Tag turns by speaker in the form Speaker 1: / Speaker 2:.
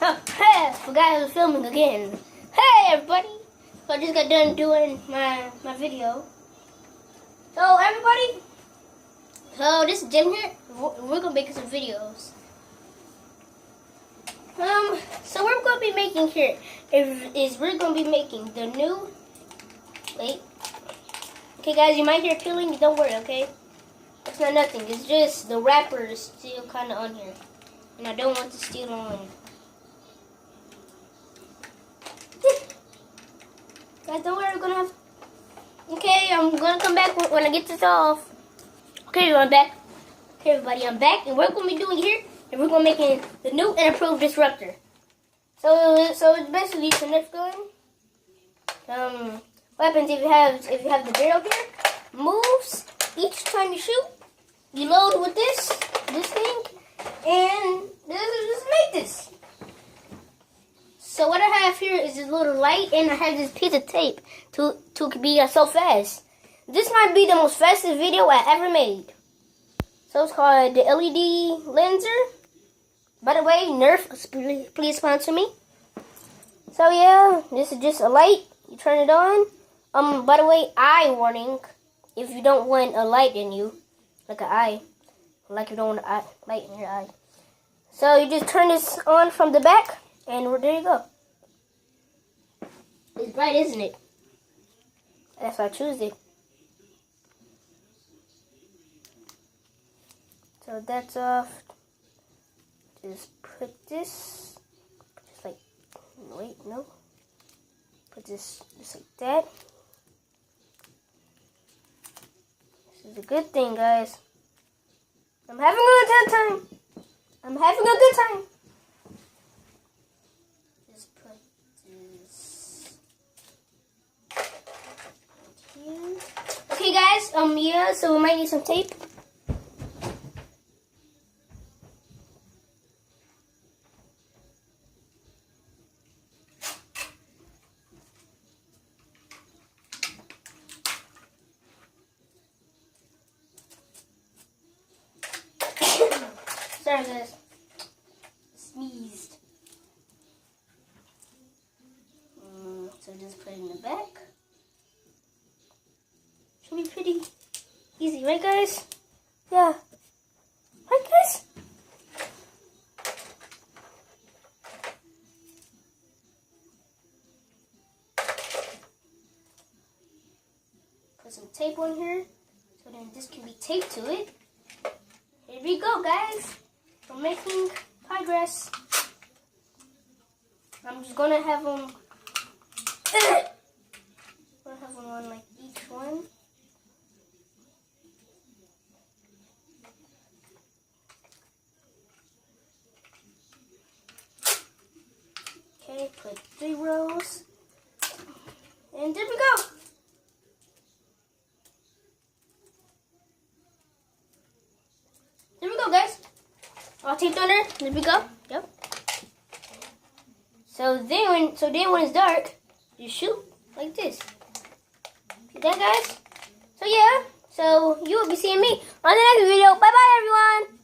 Speaker 1: Hey, forgot I was filming again. Hey everybody! So I just got done doing my video. So everybody, so this is Jim here. We're gonna make some videos. So we're gonna be making here is we're gonna be making the new. Wait. Okay, guys, you might hear peeling. Don't worry, okay? It's not nothing. It's just the wrapper is still kind of on here, and I don't want to steal on. Guys, don't worry, we're gonna have. Okay, I'm gonna come back when I get this off. Okay, I'm back. Okay, everybody, I'm back, and we're gonna be doing here, and we're gonna be making the new and improved disruptor. So it's basically a nerf gun. What happens if you have the barrel here? Moves each time you shoot. You load with this thing, and just make this. So what I have here is this little light, and I have this piece of tape to be so fast. This might be the most fastest video I ever made. So it's called the LED lenser. By the way, Nerf, please sponsor me. So yeah, this is just a light. You turn it on. By the way, eye warning. If you don't want a light in you, like an eye, like you don't want a light in your eye. So you just turn this on from the back, and there you go. It's bright, isn't it? That's why I choose it. So that's off. Just put this, just like, wait, no. Put this just like that. This is a good thing, guys. I'm having a good time. I'm having a good time. Just put this right here. Okay, guys. Yeah. So we might need some tape. Sorry, guys. Sneezed. So just put it in the back. Should be pretty easy, right, guys? Yeah. Right, guys? Put some tape on here, so then this can be taped to it. Here we go, guys. We're making progress. I'm just gonna have them. On like each one. Okay, put 3 rows, and there we go. There we go, guys. All taped on there. There we go. Yep. So then when it's dark, you shoot like this. See that, guys? So yeah. So you will be seeing me on the next video. Bye bye, everyone.